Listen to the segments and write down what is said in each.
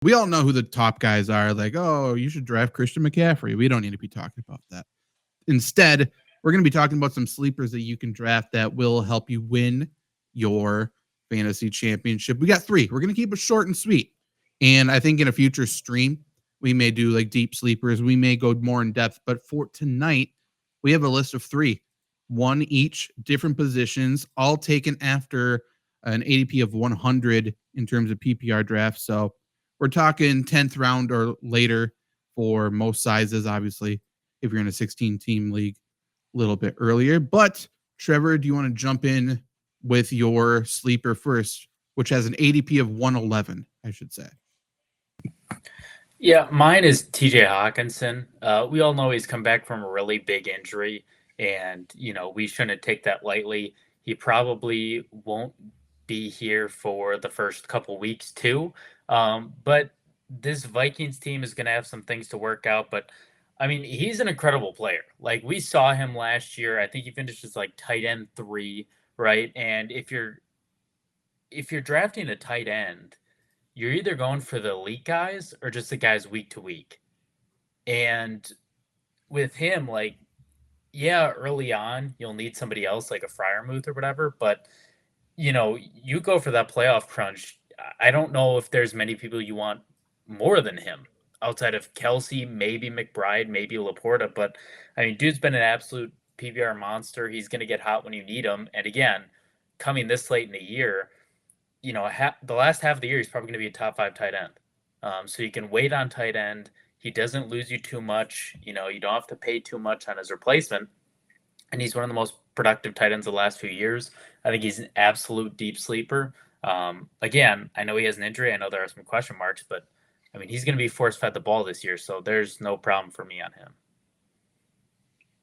We all know who the top guys are. Like, oh, you should draft Christian McCaffrey. We don't need to be talking about that. Instead, we're going to be talking about some sleepers that you can draft that will help you win your fantasy championship. We got 3. We're going to keep it short and sweet. And I think in a future stream, we may do like deep sleepers. We may go more in depth. But for tonight, we have a list of 3, 1 each, different positions, all taken after an ADP of 100 in terms of PPR drafts. So we're talking 10th round or later for most sizes, obviously, if you're in a 16-team league a little bit earlier. But, Trevor, do you want to jump in with your sleeper first, which has an ADP of 111, I should say? Yeah, mine is TJ Hockenson. We all know he's come back from a really big injury, and, we shouldn't take that lightly. He probably won't be here for the first couple weeks, too. But this Vikings team is going to have some things to work out. But, I mean, he's an incredible player. Like, we saw him last year. I think he finished as, like, tight end 3, right? And if you're drafting a tight end, you're either going for the elite guys or just the guys week to week. And with him, like, yeah, early on, you'll need somebody else like a Freiermuth or whatever. But, you go for that playoff crunch. I don't know if there's many people you want more than him outside of Kelsey, maybe McBride, maybe Laporta. But, I mean, dude's been an absolute PPR monster. He's going to get hot when you need him. And again, coming this late in the year, the last half of the year, he's probably going to be a top 5 tight end. So you can wait on tight end. He doesn't lose you too much. You don't have to pay too much on his replacement. And he's one of the most productive tight ends of the last few years. I think he's an absolute deep sleeper. Again, I know he has an injury. I know there are some question marks, but I mean, he's going to be force-fed the ball this year, so there's no problem for me on him.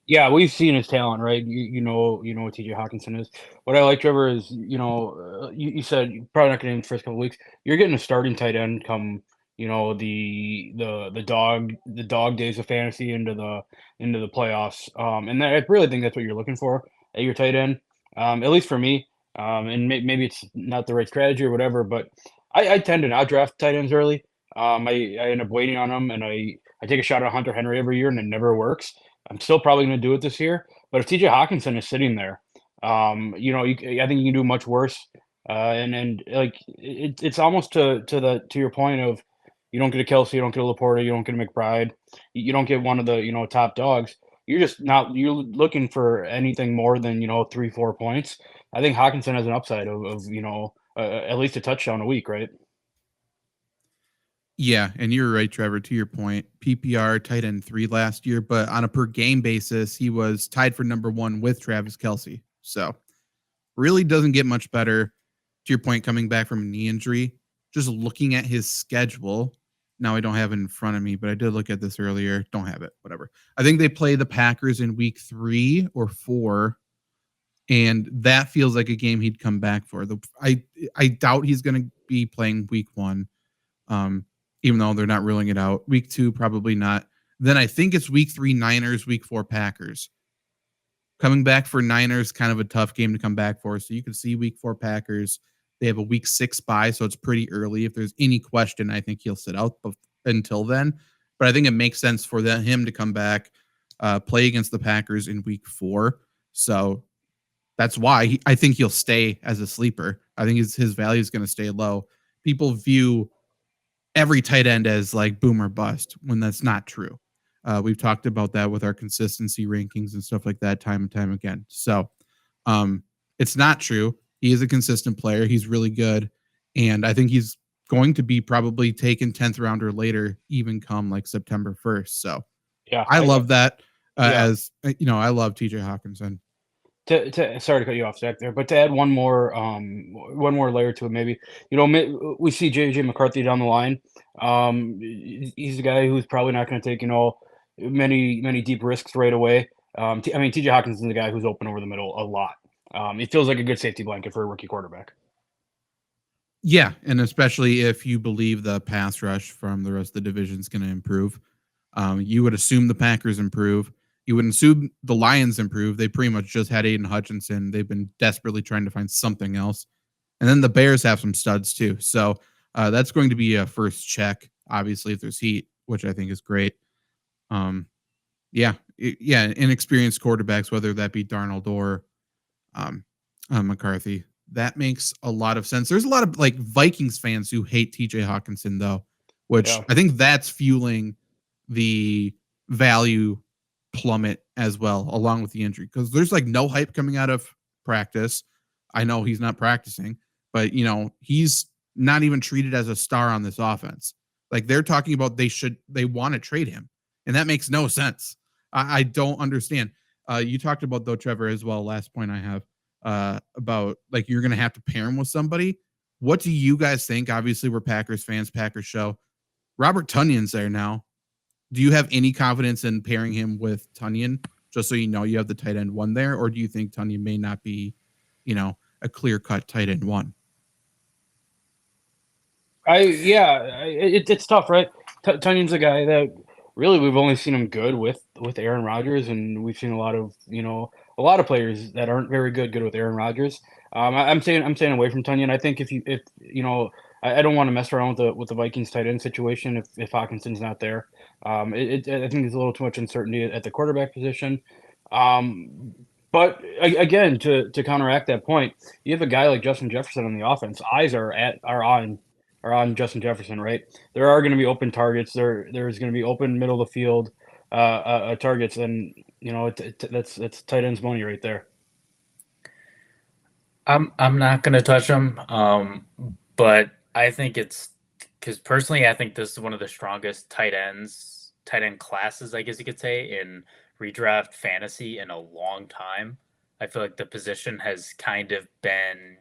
Yeah, we've seen his talent, right? You know what TJ Hockenson is. What I like, Trevor, is you said you're probably not getting in the first couple of weeks. You're getting a starting tight end come the dog days of fantasy into the playoffs. And I really think that's what you're looking for at your tight end. At least for me. And maybe it's not the right strategy or whatever, but I tend to not draft tight ends early. I end up waiting on them, and I take a shot at Hunter Henry every year, and it never works. I'm still probably going to do it this year. But if TJ Hockenson is sitting there, I think you can do much worse. And like it's almost to your point of you don't get a Kelsey, you don't get a Laporta, you don't get a McBride, you don't get one of the top dogs. You're looking for anything more than 3-4 points. I think Hockenson has an upside of at least a touchdown a week, right? Yeah, and you're right, Trevor, to your point. PPR tight end 3 last year, but on a per game basis, he was tied for number 1 with Travis Kelce. So really doesn't get much better. To your point, coming back from a knee injury, just looking at his schedule. Now I don't have it in front of me, but I did look at this earlier. Don't have it, whatever. I think they play the Packers in week 3 or 4, and that feels like a game he'd come back for. I doubt he's going to be playing week 1. Even though they're not ruling it out. Week 2, probably not. Then I think it's week 3 Niners, week 4 Packers. Coming back for Niners, kind of a tough game to come back for. So you can see week 4 Packers. They have a week 6 bye, so it's pretty early. If there's any question, I think he'll sit out until then. But I think it makes sense for him to come back, play against the Packers in week 4. So that's why I think he'll stay as a sleeper. I think his value is going to stay low. People view every tight end as like boom or bust when that's not true. We've talked about that with our consistency rankings and stuff like that time and time again. So it's not true. He is a consistent player. He's really good. And I think he's going to be probably taken 10th round or later, even come like September 1st. So yeah, I love that as I love TJ Hockenson. Sorry to cut you off, Zach, there, but to add one more layer to it, maybe we see JJ McCarthy down the line. He's a guy who's probably not going to take many deep risks right away. TJ Hockenson is a guy who's open over the middle a lot. It feels like a good safety blanket for a rookie quarterback. Yeah, and especially if you believe the pass rush from the rest of the division is going to improve. You would assume the Packers improve. You would assume the Lions improve. They pretty much just had Aiden Hutchinson. They've been desperately trying to find something else. And then the Bears have some studs too. So That's going to be a first check, obviously, if there's heat, which I think is great. Inexperienced quarterbacks, whether that be Darnold or McCarthy. That makes a lot of sense. There's a lot of like Vikings fans who hate TJ Hockenson though, which I think that's fueling the value plummet as well, along with the injury, because there's like no hype coming out of practice. I know he's not practicing, but he's not even treated as a star on this offense. Like they're talking about they want to trade him, and that makes no sense. I don't understand. You talked about though, Trevor, as well. Last point I have about like you're going to have to pair him with somebody. What do you guys think? Obviously, we're Packers fans, Packers show. Robert Tunyon's there now. Do you have any confidence in pairing him with Tonyan, just so you have the tight end one there, or do you think Tonyan may not be, a clear cut tight end one? It's tough, right? Tunyon's a guy that really we've only seen him good with Aaron Rodgers, and we've seen a lot of players that aren't very good with Aaron Rodgers. I'm staying away from Tonyan. I think I don't want to mess around with the Vikings tight end situation if Hawkinson's not there. I think there's a little too much uncertainty at the quarterback position. But again, to counteract that point, you have a guy like Justin Jefferson on the offense. Eyes are on Justin Jefferson, right? There are going to be open targets. There's going to be open middle of the field targets, and that's tight end's money right there. I'm not going to touch him, but I think it's because personally, I think this is one of the strongest tight end classes, I guess you could say, in redraft fantasy in a long time. I feel like the position has kind of been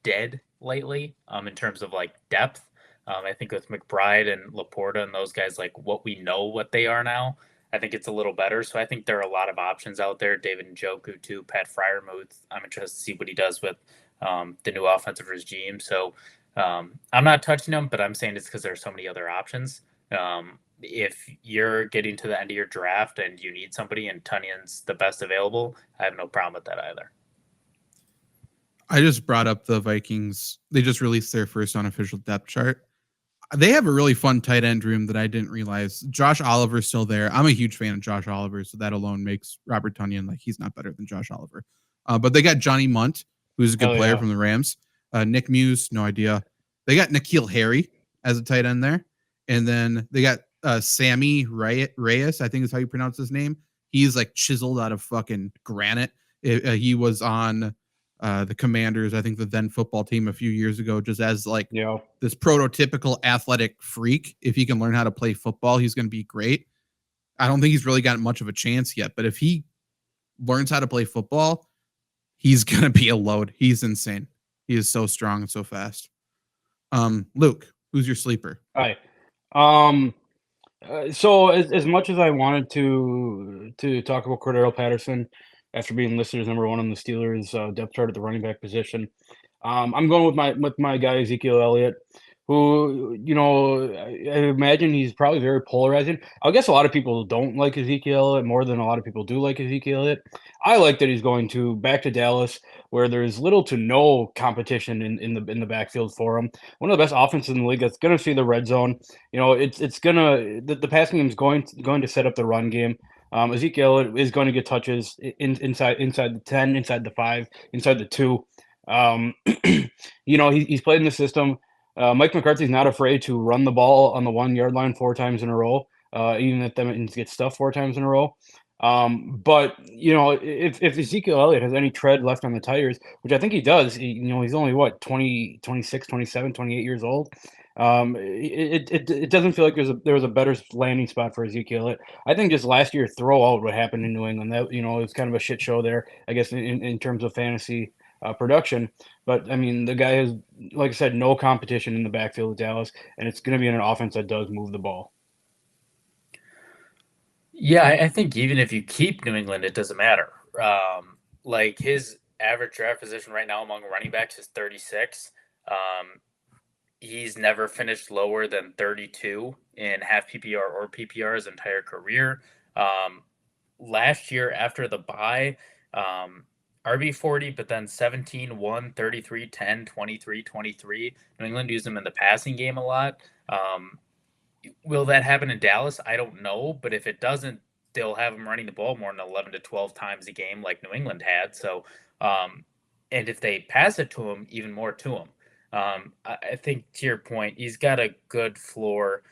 dead lately in terms of like depth. I think with McBride and Laporta and those guys, like what they are now, I think it's a little better. So I think there are a lot of options out there. David Njoku too, Pat Freiermuth. I'm interested to see what he does with the new offensive regime. So I'm not touching him, but I'm saying it's because there are so many other options. If you're getting to the end of your draft and you need somebody and Tunyon's the best available, I have no problem with that either. I just brought up the Vikings. They just released their first unofficial depth chart. They have a really fun tight end room that I didn't realize. Josh Oliver's still there. I'm a huge fan of Josh Oliver, so that alone makes Robert Tonyan like he's not better than Josh Oliver. But they got Johnny Munt, who's a good player from the Rams. Nick Muse, no idea. They got N'Keal Harry as a tight end there. And then they got Sammy Reyes, I think is how you pronounce his name. He's like chiseled out of fucking granite. He was on the Commanders, I think the then football team a few years ago, just as like this prototypical athletic freak. If he can learn how to play football, he's going to be great. I don't think he's really got much of a chance yet, but if he learns how to play football, he's going to be a load. He's insane. He is so strong and so fast. Luke, who's your sleeper? Hi. So as much as I wanted to talk about Cordero Patterson after being listed as number one on the Steelers depth chart at the running back position, I'm going with my guy Ezekiel Elliott, who I imagine he's probably very polarizing. I guess a lot of people don't like Ezekiel Elliott more than a lot of people do like Ezekiel Elliott. I like that he's going back to Dallas, where there's little to no competition in the backfield for him. One of the best offenses in the league that's going to see the red zone. It's gonna the passing game is going to set up the run game. Ezekiel is going to get touches inside the 10, inside the 5, inside the 2. He's played in the system. Mike McCarthy's not afraid to run the ball on the 1 yard line 4 times in a row, even if them get stuffed 4 times in a row. But if Ezekiel Elliott has any tread left on the tires, which I think he does, he's only 20, 26, 27, 28 years old. It doesn't feel like there was a better landing spot for Ezekiel Elliott. I think just last year throw out what happened in New England, that it was kind of a shit show there, I guess, in terms of fantasy production. But I mean, the guy has, like I said, no competition in the backfield of Dallas, and it's going to be in an offense that does move the ball. Yeah, I think even if you keep New England, it doesn't matter. Like his average draft position right now among running backs is 36. He's never finished lower than 32 in half PPR or PPR his entire career. Last year after the bye, RB40, but then 17, 1, 33, 10, 23, 23. New England used him in the passing game a lot. Will that happen in Dallas? I don't know, but if it doesn't, they'll have him running the ball more than 11 to 12 times a game like New England had. So, and if they pass it to him, even more to him. I think to your point, he's got a good floor.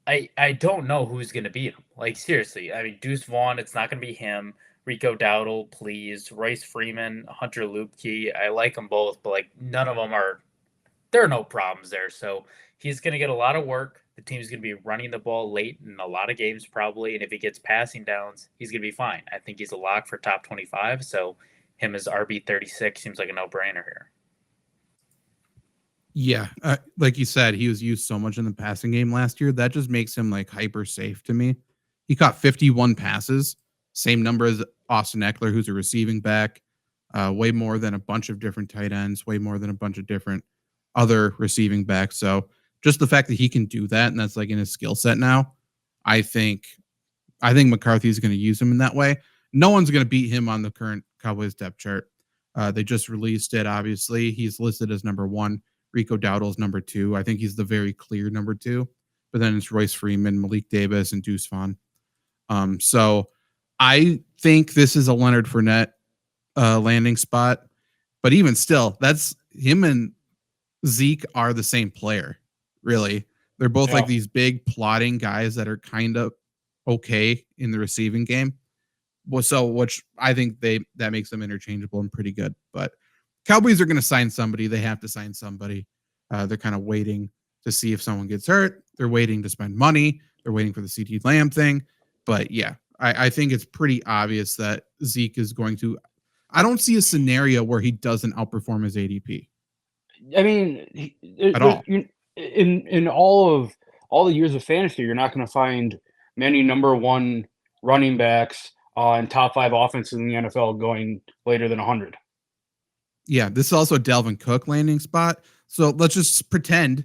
I don't know who's going to beat him. Like, seriously. I mean, Deuce Vaughn, it's not going to be him. Rico Dowdle, please. Royce Freeman, Hunter Luepke. I like them both, but, like, none of them are – there are no problems there. So he's going to get a lot of work. The team's going to be running the ball late in a lot of games probably, and if he gets passing downs, he's going to be fine. I think he's a lock for top 25, so him as RB36 seems like a no-brainer here. Yeah, like you said, he was used so much in the passing game last year. That just makes him like hyper safe to me. He caught 51 passes, same number as Austin Eckler, who's a receiving back, way more than a bunch of different tight ends, way more than a bunch of different other receiving backs. So just the fact that he can do that, and that's like in his skill set now, I think McCarthy is going to use him in that way. No one's going to beat him on the current Cowboys depth chart. They just released it. Obviously, he's listed as number 1. Rico Dowdle's number 2. I think he's the very clear number 2. But then it's Royce Freeman, Malik Davis, and Deuce Vaughn. So I think this is a Leonard Fournette landing spot. But even still, that's him and Zeke are the same player, really. They're both like these big plotting guys that are kind of okay in the receiving game. Well, so which I think that makes them interchangeable and pretty good. But Cowboys are going to sign somebody. They have to sign somebody. They're kind of waiting to see if someone gets hurt. They're waiting to spend money. They're waiting for the CeeDee Lamb thing. But yeah, I think it's pretty obvious that Zeke is going to. I don't see a scenario where he doesn't outperform his ADP. I mean, At all. In all the years of fantasy, you're not going to find many number 1 running backs on top 5 offenses in the NFL going later than 100. Yeah, this is also a Dalvin Cook landing spot. So let's just pretend,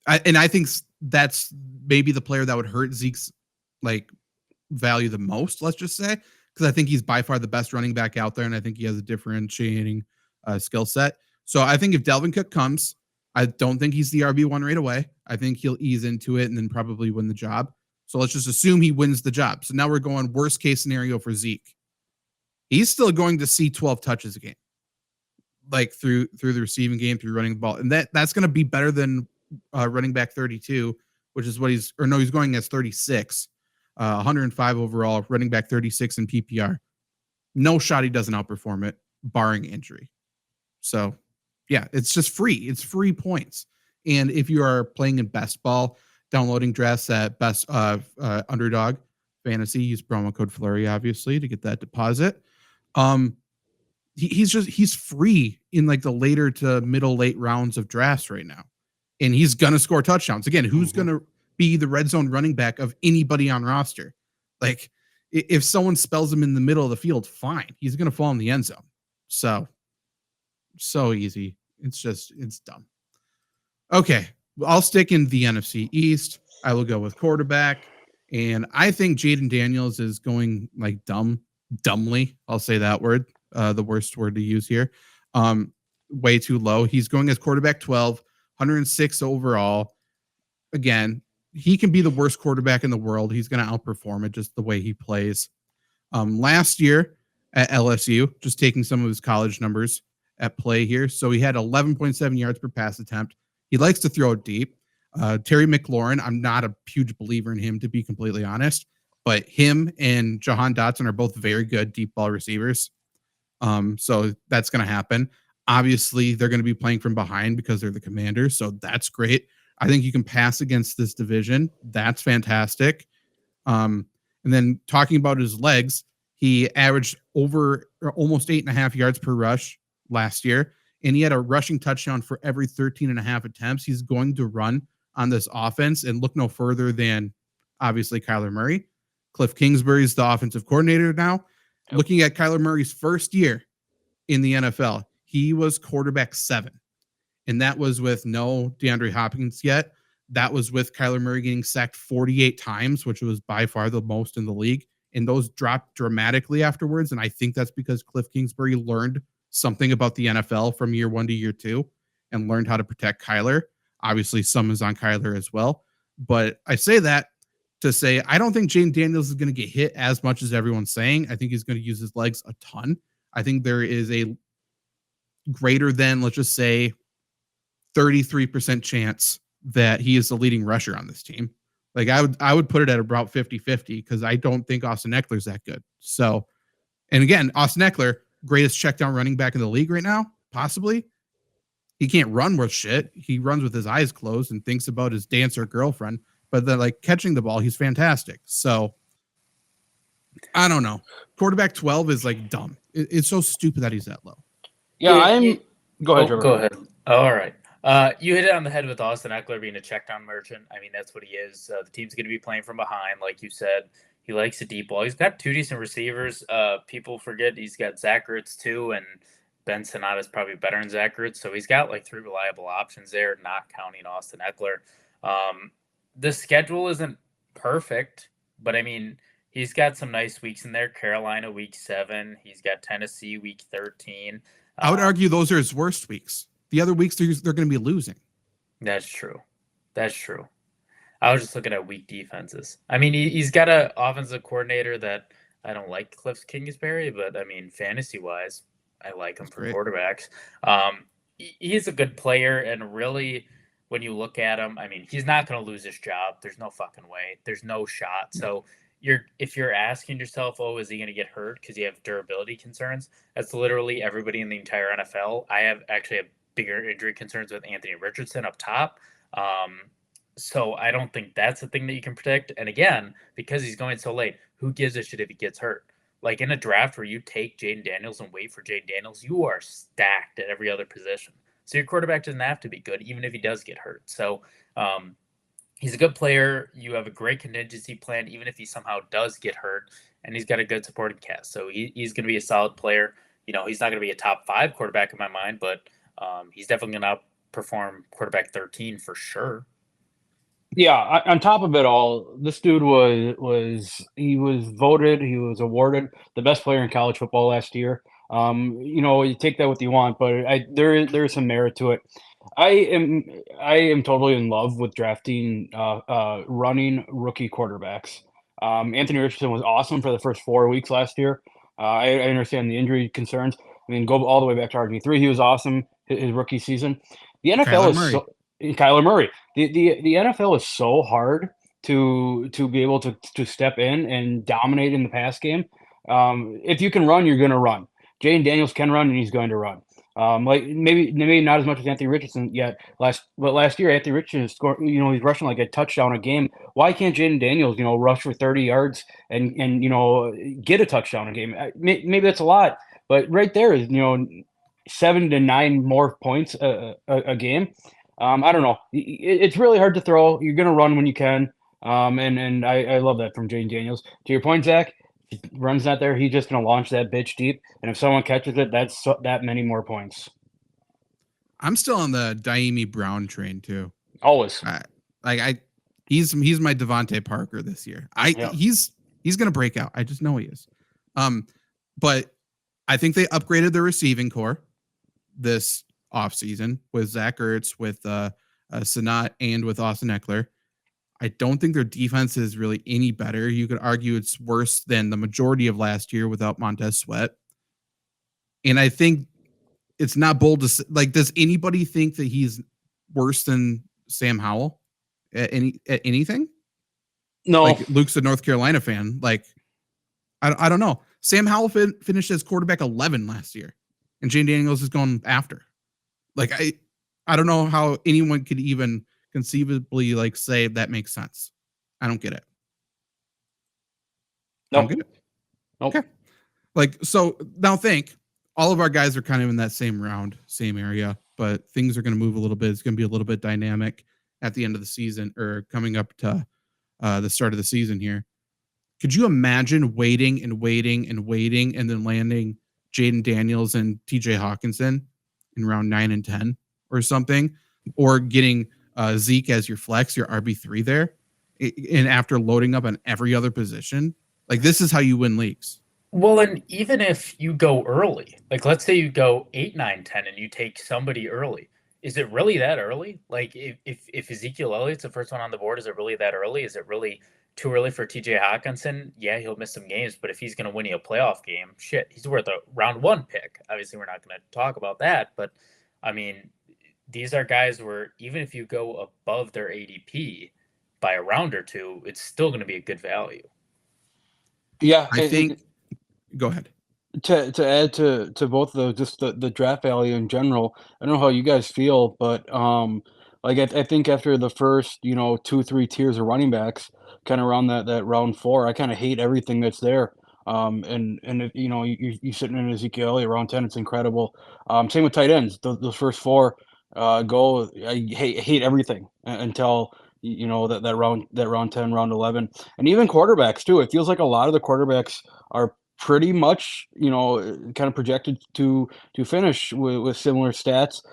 and I think that's maybe the player that would hurt Zeke's like value the most. Let's just say, because I think he's by far the best running back out there, and I think he has a differentiating skill set. So I think if Dalvin Cook comes, I don't think he's the RB1 right away. I think he'll ease into it and then probably win the job. So let's just assume he wins the job. So now we're going worst case scenario for Zeke. He's still going to see 12 touches a game. Like through the receiving game, through running the ball. And that's going to be better than running back 32, which is what he's going as 36, 105 overall, running back 36 in PPR. No shot he doesn't outperform it, barring injury. So yeah, it's just free. It's free points. And if you are playing in best ball, downloading drafts at best underdog fantasy, use promo code Flurry, obviously, to get that deposit. He's free in like the later to middle late rounds of drafts right now. And he's going to score touchdowns. Again, who's going to be the red zone running back of anybody on roster? Like if someone spells him in the middle of the field, fine. He's going to fall in the end zone. So easy. It's dumb. Okay. I'll stick in the NFC East. I will go with quarterback. And I think Jayden Daniels is going like dumbly. I'll say that word. The worst word to use here. Way too low. He's going as quarterback 12, 106 overall. Again, he can be the worst quarterback in the world. He's going to outperform it just the way he plays. Last year at LSU, just taking some of his college numbers at play here. So he had 11.7 yards per pass attempt. He likes to throw it deep. Terry McLaurin, I'm not a huge believer in him, to be completely honest, but him and Jahan Dotson are both very good deep ball receivers. So that's going to happen. Obviously, they're going to be playing from behind because they're the Commanders. So that's great. I think you can pass against this division. That's fantastic. And then talking about his legs, he averaged over almost 8.5 yards per rush last year, and he had a rushing touchdown for every 13.5 attempts. He's going to run on this offense, and look no further than obviously Kyler Murray. Cliff Kingsbury's the offensive coordinator now. Looking at Kyler Murray's first year in the NFL, he was quarterback 7. And that was with no DeAndre Hopkins yet. That was with Kyler Murray getting sacked 48 times, which was by far the most in the league and those dropped dramatically afterwards. And I think that's because Cliff Kingsbury learned something about the NFL from year 1 to year 2 and learned how to protect Kyler. Obviously, some is on Kyler as well. But I say that to say I don't think Jayden Daniels is going to get hit as much as everyone's saying. I think he's going to use his legs a ton. I think there is a greater than, let's just say, 33% chance that he is the leading rusher on this team. Like I would put it at about 50-50 because I don't think Austin Eckler's that good. So, and again, Austin Eckler, greatest check down running back in the league right now, possibly. He can't run worth shit. He runs with his eyes closed and thinks about his dancer girlfriend. But then, like, catching the ball, he's fantastic. So I don't know. Quarterback 12 is like dumb. It's so stupid that he's that low. Yeah, Go ahead, Trevor. Go ahead. All right. You hit it on the head with Austin Eckler being a check down merchant. I mean, that's what he is. The team's going to be playing from behind, like you said. He likes a deep ball. He's got 2 decent receivers. People forget he's got Zach Ertz too, and Ben Sonata is probably better than Zach Ertz. So he's got like 3 reliable options there, not counting Austin Eckler. The schedule isn't perfect, but I mean, he's got some nice weeks in there. Carolina week 7. He's got Tennessee week 13. I would argue those are his worst weeks. The other weeks they're going to be losing. That's true. I was just looking at weak defenses. I mean, he's got an offensive coordinator that I don't like, Cliff Kingsbury, but I mean, fantasy-wise, I like him for quarterbacks. He's a good player, and really, when you look at him, I mean, he's not going to lose his job. There's no fucking way. There's no shot. So if you're asking yourself, oh, is he going to get hurt because you have durability concerns? That's literally everybody in the entire NFL. I have bigger injury concerns with Anthony Richardson up top. So I don't think that's a thing that you can predict. And again, because he's going so late, who gives a shit if he gets hurt? Like in a draft where you take Jayden Daniels and wait for Jayden Daniels, you are stacked at every other position. So your quarterback doesn't have to be good, even if he does get hurt. So he's a good player. You have a great contingency plan, even if he somehow does get hurt, and he's got a good supporting cast. So he's going to be a solid player. You know, he's not going to be a top 5 quarterback in my mind, but he's definitely going to outperform quarterback 13 for sure. Yeah, on top of it all, this dude was awarded the best player in college football last year. You take that what you want, but there is some merit to it. I am totally in love with drafting running rookie quarterbacks. Anthony Richardson was awesome for the first 4 weeks last year. I understand the injury concerns. I mean, go all the way back to RG3. He was awesome his rookie season. The NFL Kyler Murray. The NFL is so hard to be able to step in and dominate in the pass game. If you can run, you're going to run. Jayden Daniels can run, and he's going to run. Like maybe not as much as Anthony Richardson yet. Last year, Anthony Richardson scored. He's rushing like a touchdown a game. Why can't Jayden Daniels, rush for 30 yards and get a touchdown a game? Maybe that's a lot, but right there is 7 to 9 more points a game. I don't know. It's really hard to throw. You're going to run when you can. And I love that from Jayden Daniels. To your point, Zach, if he runs not there, he's just going to launch that bitch deep. And if someone catches it, that's that many more points. I'm still on the Daimi Brown train too. Always. He's my Devontae Parker this year. He's going to break out. I just know he is. But I think they upgraded their receiving core this offseason with Zach Ertz, with Sanat, and with Austin Eckler. I don't think their defense is really any better. You could argue it's worse than the majority of last year without Montez Sweat. And I think it's not bold to say, like, does anybody think that he's worse than Sam Howell at anything? No. Like, Luke's a North Carolina fan. Like, I don't know. Sam Howell finished as quarterback 11 last year, and Jayden Daniels is going after. Like, I don't know how anyone could even conceivably say that makes sense. I don't get it. Nope. I don't get it. Nope. Okay. So now think all of our guys are kind of in that same round, same area, but things are going to move a little bit. It's going to be a little bit dynamic at the end of the season, or coming up to the start of the season here. Could you imagine waiting and then landing Jayden Daniels and TJ Hockenson in round 9 and 10 or something, or getting Zeke as your flex, your RB3 there, and after loading up on every other position? Like, this is how you win leagues. Well, and even if you go early, like let's say you go 8, 9, 10, and you take somebody early, is it really that early? Like if Ezekiel Elliott's the first one on the board, is it really that early? Is it really too early for TJ Hockenson? Yeah, he'll miss some games, but if he's going to win you a playoff game, shit, he's worth a round 1 pick. Obviously, we're not going to talk about that, but I mean, these are guys where even if you go above their ADP by a round or two, it's still going to be a good value. Yeah, I think. Go ahead. To add to both of those, just the draft value in general. I don't know how you guys feel, but like I think after the first 2-3 tiers of running backs, kind of around that round 4, I kind of hate everything that's there. And if, you sitting in Ezekiel Elliott round 10, it's incredible. Same with tight ends. Those first 4 go. I hate everything until that round 10, round 11, and even quarterbacks too. It feels like a lot of the quarterbacks are pretty much, kind of projected to finish with similar stats.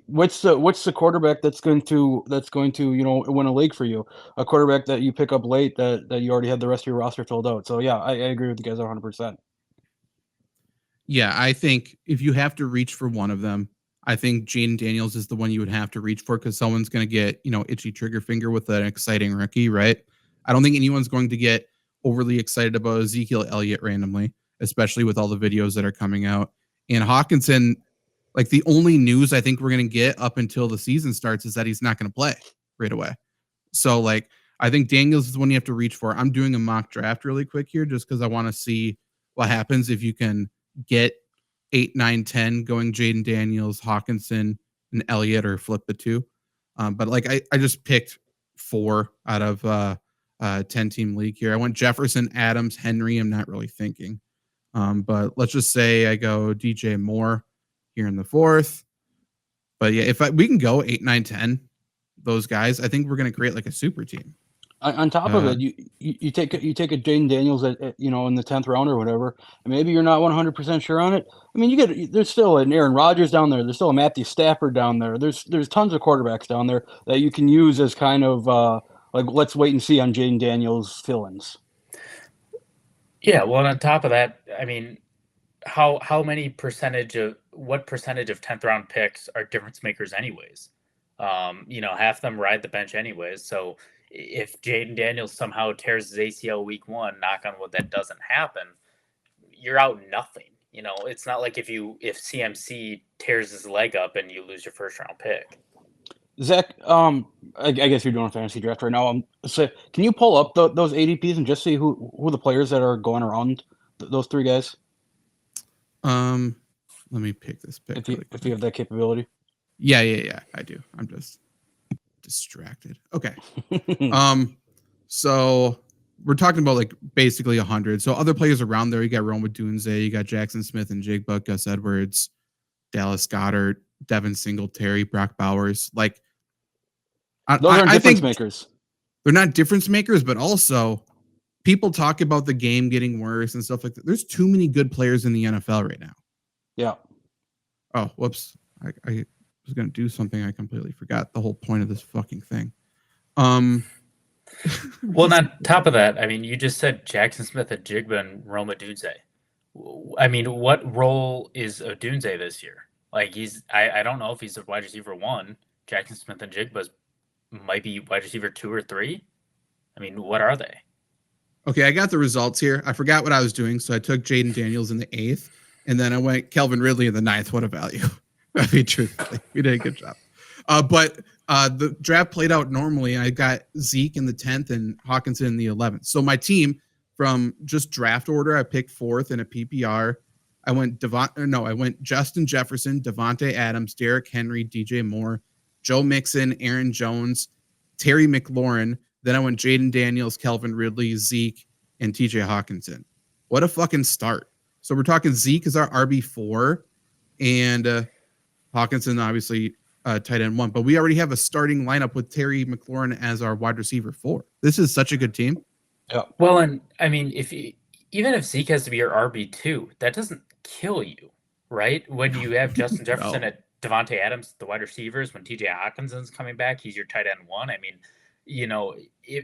What's the quarterback that's going to win a league for you? A quarterback that you pick up late that you already had the rest of your roster filled out. So yeah, I agree with you guys 100%. Yeah, I think if you have to reach for one of them, I think Jayden Daniels is the one you would have to reach for because someone's going to get, itchy trigger finger with an exciting rookie, right? I don't think anyone's going to get overly excited about Ezekiel Elliott randomly, especially with all the videos that are coming out. And Hockenson, like the only news I think we're going to get up until the season starts is that he's not going to play right away. So like, I think Daniels is the one you have to reach for. I'm doing a mock draft really quick here just because I want to see what happens if you can get 8, 9, 10 going Jayden Daniels, Hockenson, and Elliott, or flip the 2. But like I just picked 4 out of 10-team league here. I went Jefferson, Adams, Henry. I'm not really thinking. But let's just say I go DJ Moore here in the 4th. But yeah, if we can go 8, 9, 10, those guys, I think we're going to create like a super team. On top of it, you take a Jayden Daniels at in the 10th round or whatever, and maybe you're not 100% sure on it. I mean, there's still an Aaron Rodgers down there. There's still a Matthew Stafford down there. There's tons of quarterbacks down there that you can use as kind of like let's wait and see on Jayden Daniels fill-ins. Yeah, well, on top of that, I mean, what percentage of 10th round picks are difference makers anyways? Half them ride the bench anyways. So if Jayden Daniels somehow tears his ACL week 1, knock on wood, that doesn't happen, you're out nothing. It's not like if CMC tears his leg up and you lose your first round pick. Zach, I guess you're doing a fantasy draft right now. So can you pull up those ADPs and just see who the players that are going around those 3 guys? Let me pick this pick. If you have that capability. Yeah, I do. I'm just distracted. Okay. So we're talking about like basically 100. So other players around there, you got Roma Dunze, you got Jackson Smith and Jigba, Gus Edwards, Dallas Goedert, Devin Singletary, Brock Bowers. Like, those aren't difference makers. They're not difference makers, but also people talk about the game getting worse and stuff like that. There's too many good players in the NFL right now. Yeah. Oh, whoops. I was going to do something. I completely forgot the whole point of this fucking thing. Well, on top of that, I mean, you just said Jackson Smith, Jigba, and Roma Dunze. I mean, what role is Odunze this year? Like I don't know if he's a wide receiver 1. Jackson Smith and Jigba might be wide receiver 2 or 3. I mean, what are they? Okay, I got the results here. I forgot what I was doing, so I took Jayden Daniels in the 8th, and then I went Kelvin Ridley in the 9th. What a value! I mean, truthfully, we did a good job. But the draft played out normally. I got Zeke in the 10th and Hockenson in the 11th. So my team, from just draft order, I picked 4th in a PPR. I went Justin Jefferson, Devontae Adams, Derrick Henry, DJ Moore, Joe Mixon, Aaron Jones, Terry McLaurin. Then I went Jayden Daniels, Kelvin Ridley, Zeke, and TJ Hockenson. What a fucking start. So we're talking Zeke is our RB4 and Hockenson, obviously, tight end 1. But we already have a starting lineup with Terry McLaurin as our wide receiver 4. This is such a good team. Yeah. Well, and I mean, even if Zeke has to be your RB2, that doesn't kill you, right? When you have Justin Jefferson at Devontae Adams, the wide receivers, when TJ Hockenson's coming back, he's your tight end 1. I mean,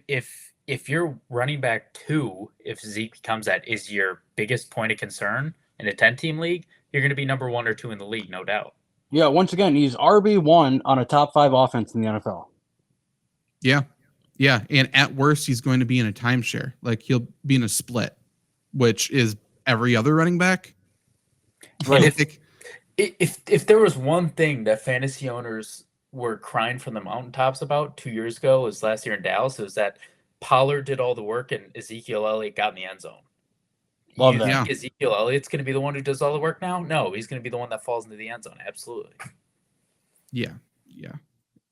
if if you're running back 2, if Zeke becomes that, is your biggest point of concern in a 10-team league, you're going to be number 1 or 2 in the league, no doubt. Yeah, once again, he's RB1 on a top 5 offense in the NFL. Yeah. Yeah. And at worst, he's going to be in a timeshare. Like he'll be in a split, which is every other running back. Right. If there was one thing that fantasy owners were crying from the mountaintops about 2 years ago, was last year in Dallas, it was that Pollard did all the work and Ezekiel Elliott got in the end zone. Love You that. think Ezekiel Elliott's going to be the one who does all the work now? No, he's going to be the one that falls into the end zone. Absolutely. Yeah. Yeah.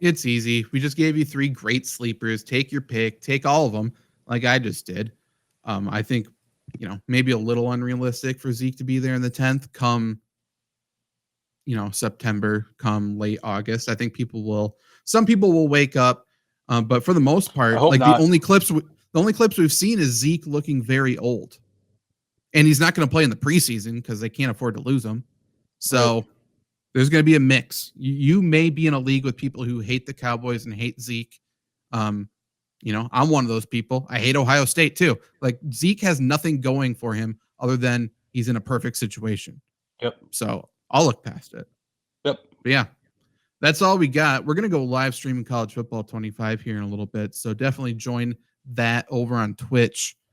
It's easy. We just gave you 3 great sleepers. Take your pick. Take all of them like I just did. I think, maybe a little unrealistic for Zeke to be there in the 10th come, September, come late August. I think some people will wake up. But for the most part, hope like not. the only clips we've seen is Zeke looking very old. And he's not going to play in the preseason because they can't afford to lose him. So Right. there's going to be a mix. You may be in a league with people who hate the Cowboys and hate Zeke. I'm one of those people. I hate Ohio State too. Like Zeke has nothing going for him other than he's in a perfect situation. Yep. So I'll look past it. Yep. But yeah, that's all we got. We're going to go live streaming college football 25 here in a little bit. So definitely join that over on Twitch.